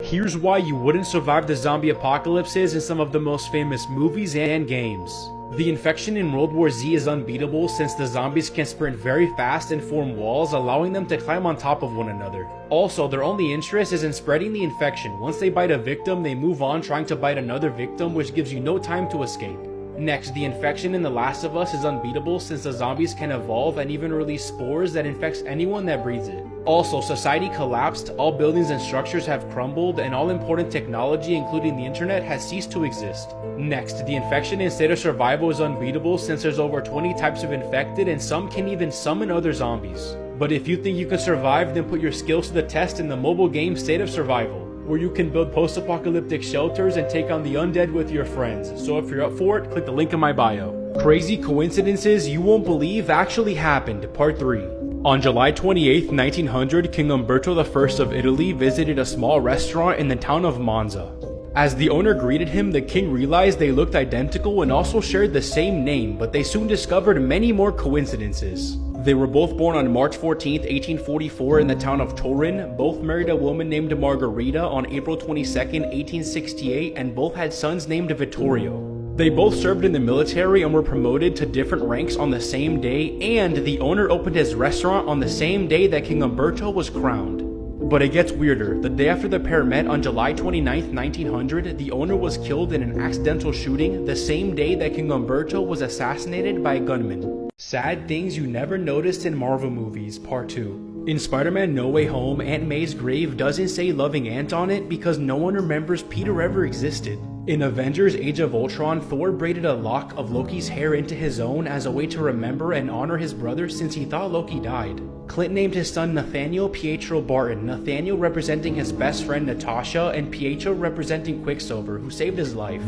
Here's why you wouldn't survive the zombie apocalypses in some of the most famous movies and games. The infection in World War Z is unbeatable since the zombies can sprint very fast and form walls, allowing them to climb on top of one another. Also, their only interest is in spreading the infection. Once they bite a victim, they move on trying to bite another victim, which gives you no time to escape. Next, the infection in The Last of Us is unbeatable since the zombies can evolve and even release spores that infects anyone that breathes it. Also, society collapsed, all buildings and structures have crumbled, and all important technology, including the internet, has ceased to exist. Next, the infection in State of Survival is unbeatable since there's over 20 types of infected and some can even summon other zombies. But if you think you can survive, then put your skills to the test in the mobile game State of Survival, where you can build post-apocalyptic shelters and take on the undead with your friends. So if you're up for it, click the link in my bio. Crazy coincidences you won't believe actually happened, Part 3. On July 28, 1900, King Umberto I of Italy visited a small restaurant in the town of Monza. As the owner greeted him, the king realized they looked identical and also shared the same name, but they soon discovered many more coincidences. They were both born on March 14, 1844 in the town of Turin, both married a woman named Margherita on April 22, 1868, and both had sons named Vittorio. They both served in the military and were promoted to different ranks on the same day, and the owner opened his restaurant on the same day that King Umberto was crowned. But it gets weirder. The day after the pair met, on July 29, 1900, the owner was killed in an accidental shooting the same day that King Umberto was assassinated by a gunman. Sad things you never noticed in Marvel movies, Part 2. In Spider-Man No Way Home, Aunt May's grave doesn't say Loving Aunt on it because no one remembers Peter ever existed. In Avengers Age of Ultron, Thor braided a lock of Loki's hair into his own as a way to remember and honor his brother since he thought Loki died. Clint named his son Nathaniel Pietro Barton, Nathaniel representing his best friend Natasha and Pietro representing Quicksilver, who saved his life.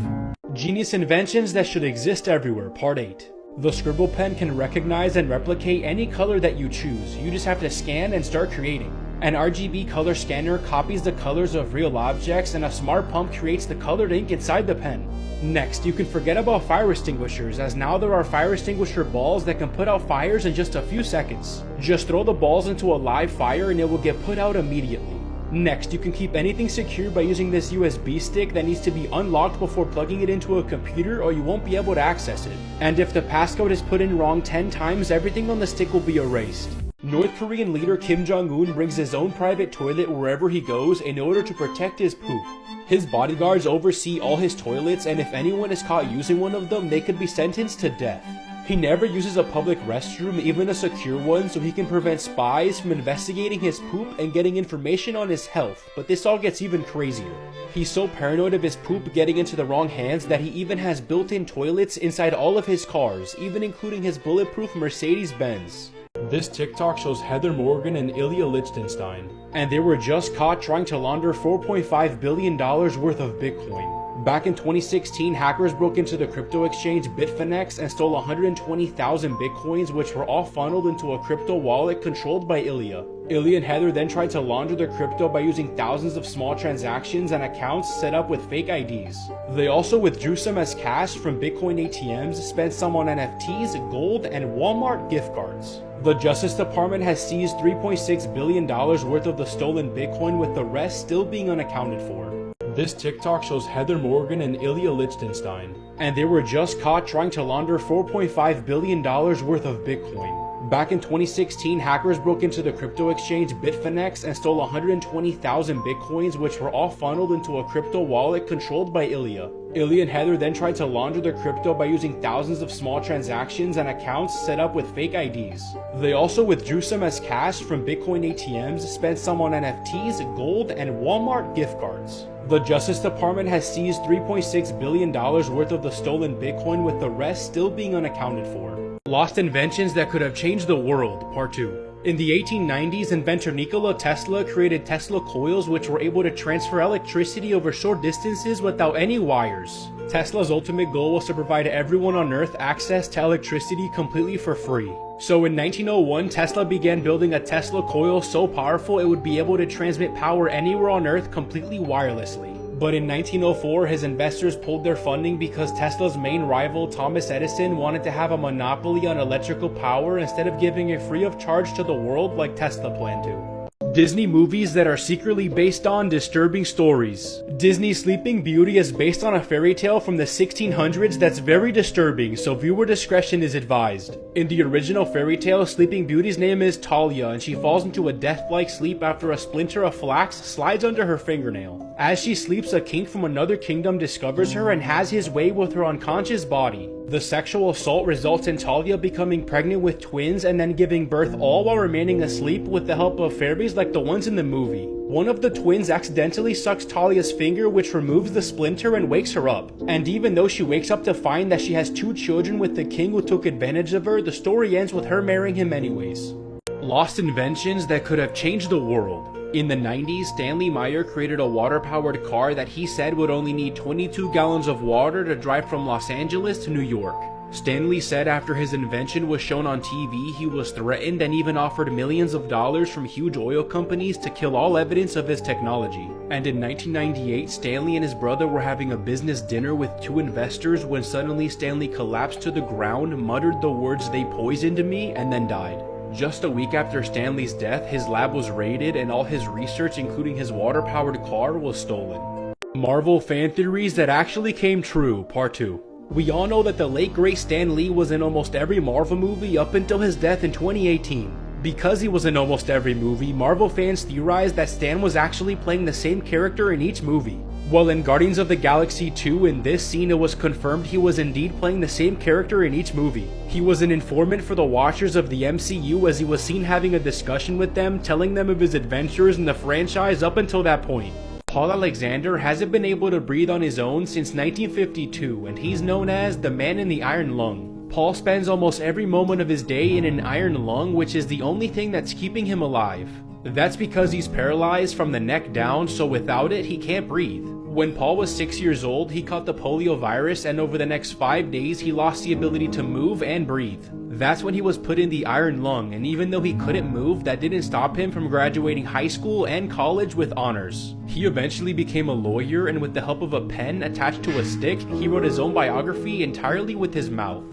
Genius inventions that should exist everywhere, Part 8. The scribble pen can recognize and replicate any color that you choose. You just have to scan and start creating. An RGB color scanner copies the colors of real objects, and a smart pump creates the colored ink inside the pen. Next, you can forget about fire extinguishers, as now there are fire extinguisher balls that can put out fires in just a few seconds. Just throw the balls into a live fire and it will get put out immediately. Next, you can keep anything secure by using this USB stick that needs to be unlocked before plugging it into a computer or you won't be able to access it. And if the passcode is put in wrong 10 times, everything on the stick will be erased. North Korean leader Kim Jong-un brings his own private toilet wherever he goes in order to protect his poop. His bodyguards oversee all his toilets, and if anyone is caught using one of them, they could be sentenced to death. He never uses a public restroom, even a secure one, so he can prevent spies from investigating his poop and getting information on his health, but this all gets even crazier. He's so paranoid of his poop getting into the wrong hands that he even has built-in toilets inside all of his cars, even including his bulletproof Mercedes-Benz. This TikTok shows Heather Morgan and Ilya Lichtenstein, and they were just caught trying to launder $4.5 billion worth of Bitcoin. Back in 2016, hackers broke into the crypto exchange Bitfinex and stole 120,000 Bitcoins, which were all funneled into a crypto wallet controlled by Ilya. Ilya and Heather then tried to launder their crypto by using thousands of small transactions and accounts set up with fake IDs. They also withdrew some as cash from Bitcoin ATMs, spent some on NFTs, gold, and Walmart gift cards. The Justice Department has seized $3.6 billion worth of the stolen Bitcoin, with the rest still being unaccounted for. This TikTok shows Heather Morgan and Ilya Lichtenstein, and they were just caught trying to launder $4.5 billion worth of Bitcoin. Back in 2016, hackers broke into the crypto exchange Bitfinex and stole 120,000 Bitcoins, which were all funneled into a crypto wallet controlled by Ilya. Ilya and Heather then tried to launder their crypto by using thousands of small transactions and accounts set up with fake IDs. They also withdrew some as cash from Bitcoin ATMs, spent some on NFTs, gold, and Walmart gift cards. The Justice Department has seized $3.6 billion worth of the stolen Bitcoin, with the rest still being unaccounted for. Lost inventions that could have changed the world, Part 2. In the 1890s, inventor Nikola Tesla created Tesla coils, which were able to transfer electricity over short distances without any wires. Tesla's ultimate goal was to provide everyone on Earth access to electricity completely for free. So in 1901, Tesla began building a Tesla coil so powerful it would be able to transmit power anywhere on Earth completely wirelessly. But in 1904, his investors pulled their funding because Tesla's main rival, Thomas Edison, wanted to have a monopoly on electrical power instead of giving it free of charge to the world like Tesla planned to. Disney movies that are secretly based on disturbing stories. Disney's Sleeping Beauty is based on a fairy tale from the 1600s that's very disturbing, so viewer discretion is advised. In the original fairy tale, Sleeping Beauty's name is Talia, and she falls into a death-like sleep after a splinter of flax slides under her fingernail. As she sleeps, a king from another kingdom discovers her and has his way with her unconscious body. The sexual assault results in Talia becoming pregnant with twins and then giving birth, all while remaining asleep with the help of fairies like the ones in the movie. One of the twins accidentally sucks Talia's finger, which removes the splinter and wakes her up. And even though she wakes up to find that she has 2 children with the king who took advantage of her, the story ends with her marrying him anyways. Lost inventions that could have changed the world. In the 90s, Stanley Meyer created a water-powered car that he said would only need 22 gallons of water to drive from Los Angeles to New York. Stanley said after his invention was shown on TV, he was threatened and even offered millions of dollars from huge oil companies to kill all evidence of his technology. And in 1998, Stanley and his brother were having a business dinner with 2 investors when suddenly Stanley collapsed to the ground, muttered the words "they poisoned me," and then died. Just a week after Stanley's death, his lab was raided and all his research, including his water-powered car, was stolen. Marvel fan theories that actually came true, Part 2. We all know that the late great Stan Lee was in almost every Marvel movie up until his death in 2018. Because he was in almost every movie, Marvel fans theorized that Stan was actually playing the same character in each movie. Well, in Guardians of the Galaxy 2, in this scene it was confirmed he was indeed playing the same character in each movie. He was an informant for the Watchers of the MCU, as he was seen having a discussion with them, telling them of his adventures in the franchise up until that point. Paul Alexander hasn't been able to breathe on his own since 1952, and he's known as the Man in the Iron Lung. Paul spends almost every moment of his day in an iron lung, which is the only thing that's keeping him alive. That's because he's paralyzed from the neck down, so without it, he can't breathe. When Paul was 6 years old, he caught the polio virus, and over the next 5 days, he lost the ability to move and breathe. That's when he was put in the iron lung, and even though he couldn't move, that didn't stop him from graduating high school and college with honors. He eventually became a lawyer, and with the help of a pen attached to a stick, he wrote his own biography entirely with his mouth.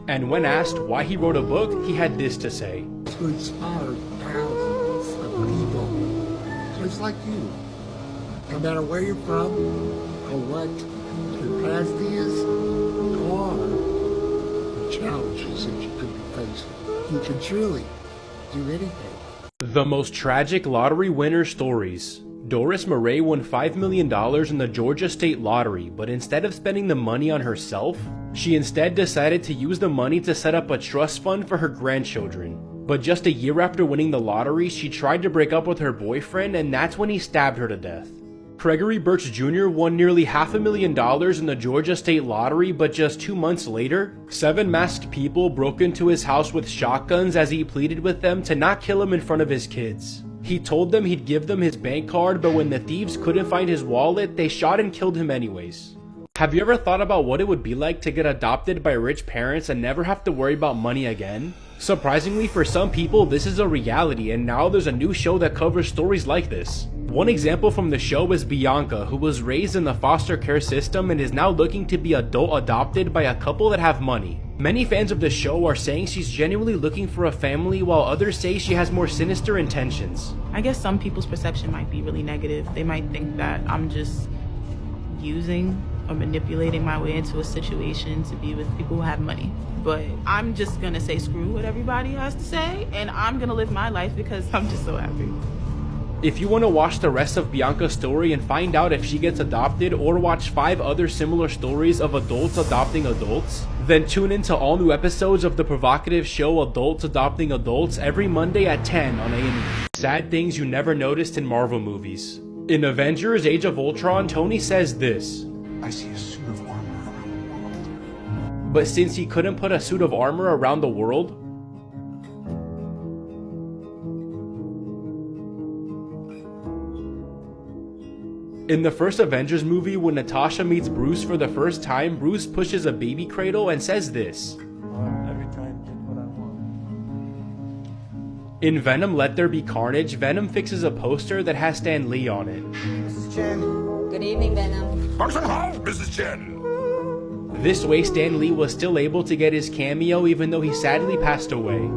And when asked why he wrote a book, he had this to say. To inspire thousands of people just like you. No matter where you're from, or what your past is, or the challenges that you could be facing, you can truly do anything. The most tragic lottery winner stories. Doris Murray won $5 million in the Georgia State Lottery, but instead of spending the money on herself, she instead decided to use the money to set up a trust fund for her grandchildren. But just a year after winning the lottery, she tried to break up with her boyfriend, and that's when he stabbed her to death. Gregory Birch Jr. won nearly $500,000 in the Georgia State Lottery, but just 2 months later, 7 masked people broke into his house with shotguns as he pleaded with them to not kill him in front of his kids. He told them he'd give them his bank card, but when the thieves couldn't find his wallet, they shot and killed him anyways. Have you ever thought about what it would be like to get adopted by rich parents and never have to worry about money again? Surprisingly, for some people, this is a reality, and now there's a new show that covers stories like this. One example from the show is Bianca, who was raised in the foster care system and is now looking to be adult adopted by a couple that have money. Many fans of the show are saying she's genuinely looking for a family, while others say she has more sinister intentions. I guess some people's perception might be really negative. They might think that I'm just using or manipulating my way into a situation to be with people who have money. But I'm just gonna say screw what everybody has to say, and I'm gonna live my life because I'm just so happy. If you want to watch the rest of Bianca's story and find out if she gets adopted, or watch 5 other similar stories of adults adopting adults, then tune into all new episodes of the provocative show Adults Adopting Adults every Monday at 10 on A&E. Sad things you never noticed in Marvel movies. In Avengers Age of Ultron, Tony says this. I see a suit of armor around the world. But since he couldn't put a suit of armor around the world, in the first Avengers movie, when Natasha meets Bruce for the first time, Bruce pushes a baby cradle and says this. Every time get what I want. In Venom Let There Be Carnage, Venom fixes a poster that has Stan Lee on it. Mrs. Chen. Good evening, Venom. Function home, Mrs. Chen. This way, Stan Lee was still able to get his cameo even though he sadly passed away.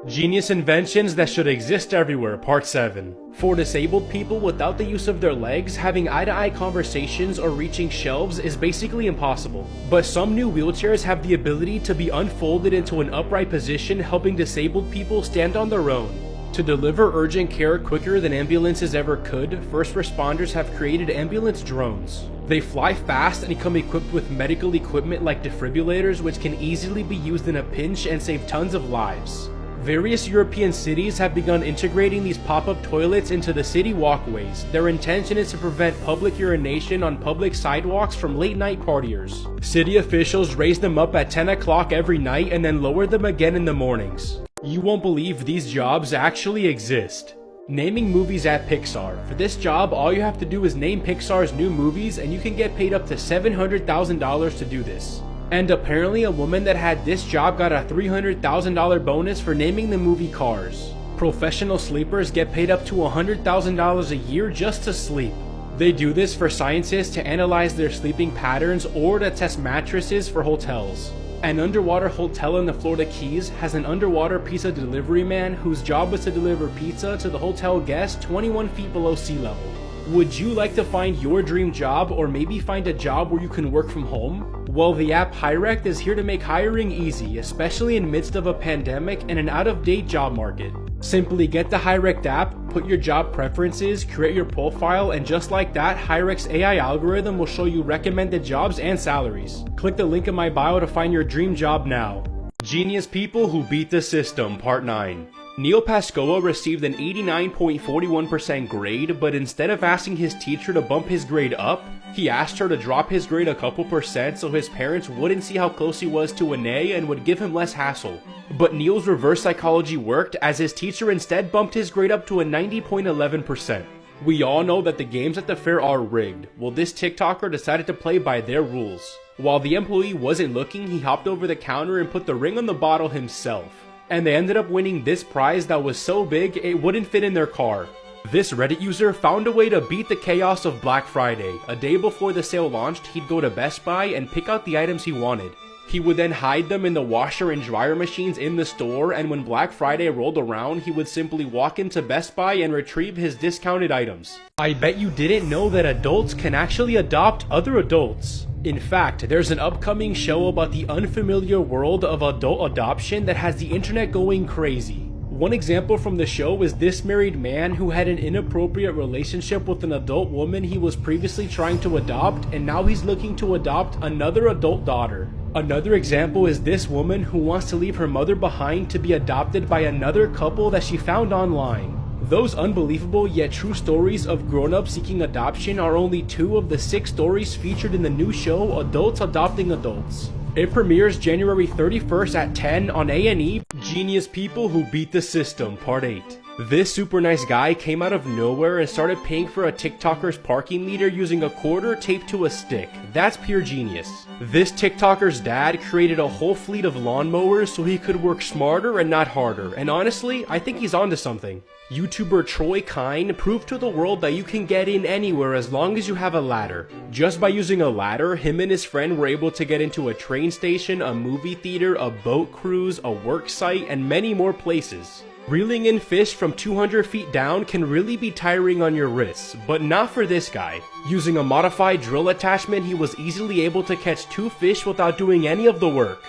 Genius inventions that should exist everywhere, part 7. For disabled people without the use of their legs, having eye-to-eye conversations or reaching shelves is basically impossible. But some new wheelchairs have the ability to be unfolded into an upright position, helping disabled people stand on their own. To deliver urgent care quicker than ambulances ever could, first responders have created ambulance drones. They fly fast and come equipped with medical equipment like defibrillators, which can easily be used in a pinch and save tons of lives. Various European cities have begun integrating these pop-up toilets into the city walkways. Their intention is to prevent public urination on public sidewalks from late-night partiers. City officials raise them up at 10 o'clock every night and then lower them again in the mornings. You won't believe these jobs actually exist. Naming movies at Pixar. For this job, all you have to do is name Pixar's new movies and you can get paid up to $700,000 to do this. And apparently a woman that had this job got a $300,000 bonus for naming the movie Cars. Professional sleepers get paid up to $100,000 a year just to sleep. They do this for scientists to analyze their sleeping patterns or to test mattresses for hotels. An underwater hotel in the Florida Keys has an underwater pizza delivery man whose job was to deliver pizza to the hotel guests 21 feet below sea level. Would you like to find your dream job, or maybe find a job where you can work from home? Well, the app Hirect is here to make hiring easy, especially in midst of a pandemic and an out-of-date job market. Simply get the Hirect app, put your job preferences, create your profile, and just like that, Hirect's AI algorithm will show you recommended jobs and salaries. Click the link in my bio to find your dream job now. Genius people who beat the system, part 9. Neil Pascoa received an 89.41% grade, but instead of asking his teacher to bump his grade up, he asked her to drop his grade a couple percent so his parents wouldn't see how close he was to an A and would give him less hassle. But Neil's reverse psychology worked, as his teacher instead bumped his grade up to a 90.11%. We all know that the games at the fair are rigged. Well, this TikToker decided to play by their rules. While the employee wasn't looking, he hopped over the counter and put the ring on the bottle himself. And they ended up winning this prize that was so big it wouldn't fit in their car. This Reddit user found a way to beat the chaos of Black Friday. A day before the sale launched, he'd go to Best Buy and pick out the items he wanted. He would then hide them in the washer and dryer machines in the store, and when Black Friday rolled around, he would simply walk into Best Buy and retrieve his discounted items. I bet you didn't know that adults can actually adopt other adults. In fact, there's an upcoming show about the unfamiliar world of adult adoption that has the internet going crazy. One example from the show is this married man who had an inappropriate relationship with an adult woman he was previously trying to adopt, and now he's looking to adopt another adult daughter. Another example is this woman who wants to leave her mother behind to be adopted by another couple that she found online. Those unbelievable yet true stories of grown-ups seeking adoption are only 2 of the 6 stories featured in the new show Adults Adopting Adults. It premieres January 31st at 10 on A&E. Genius people who beat the system, part 8. This super nice guy came out of nowhere and started paying for a TikToker's parking meter using a quarter taped to a stick. That's pure genius. This TikToker's dad created a whole fleet of lawnmowers so he could work smarter and not harder, and honestly, I think he's onto something. YouTuber Troy Kine proved to the world that you can get in anywhere as long as you have a ladder. Just by using a ladder, him and his friend were able to get into a train station, a movie theater, a boat cruise, a work site, and many more places. Reeling in fish from 200 feet down can really be tiring on your wrists, but not for this guy. Using a modified drill attachment, he was easily able to catch 2 fish without doing any of the work.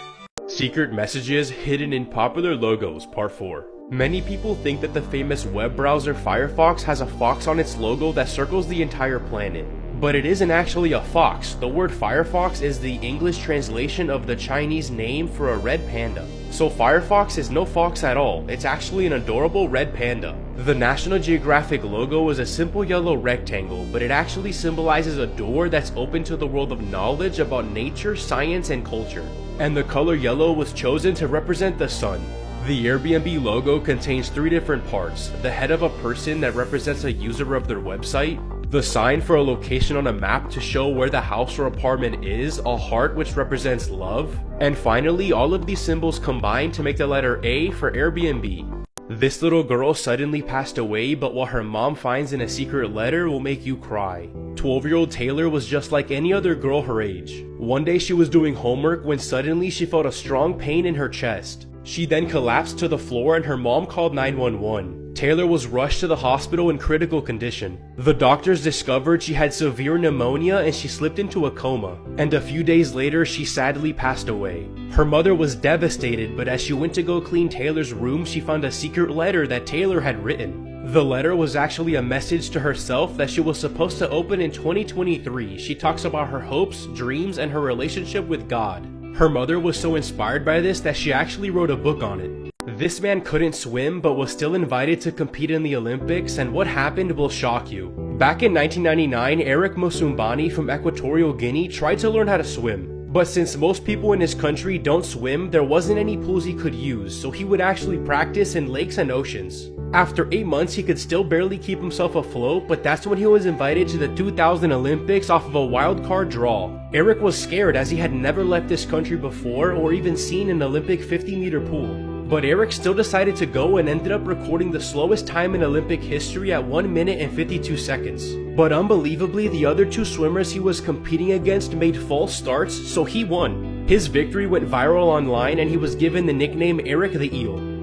Secret messages hidden in popular logos, part 4. Many people think that the famous web browser Firefox has a fox on its logo that circles the entire planet. But it isn't actually a fox. The word Firefox is the English translation of the Chinese name for a red panda. So Firefox is no fox at all, it's actually an adorable red panda. The National Geographic logo is a simple yellow rectangle, but it actually symbolizes a door that's open to the world of knowledge about nature, science, and culture. And the color yellow was chosen to represent the sun. The Airbnb logo contains 3 different parts: the head of a person that represents a user of their website, the sign for a location on a map to show where the house or apartment is, a heart which represents love, and finally all of these symbols combine to make the letter A for Airbnb. This little girl suddenly passed away, but what her mom finds in a secret letter will make you cry. 12-year-old Taylor was just like any other girl her age. One day she was doing homework when suddenly she felt a strong pain in her chest. She then collapsed to the floor and her mom called 911. Taylor was rushed to the hospital in critical condition. The doctors discovered she had severe pneumonia and she slipped into a coma. And a few days later, she sadly passed away. Her mother was devastated, but as she went to go clean Taylor's room, she found a secret letter that Taylor had written. The letter was actually a message to herself that she was supposed to open in 2023. She talks about her hopes, dreams, and her relationship with God. Her mother was so inspired by this that she actually wrote a book on it. This man couldn't swim but was still invited to compete in the Olympics, and what happened will shock you. Back in 1999, Eric Musumbani from Equatorial Guinea tried to learn how to swim. But since most people in his country don't swim, there wasn't any pools he could use, so he would actually practice in lakes and oceans. After 8 months, he could still barely keep himself afloat, but that's when he was invited to the 2000 Olympics off of a wildcard draw. Eric was scared as he had never left this country before or even seen an Olympic 50-meter pool. But Eric still decided to go and ended up recording the slowest time in Olympic history at 1 minute and 52 seconds. But unbelievably, the other two swimmers he was competing against made false starts, so he won. His victory went viral online and he was given the nickname Eric the Eel.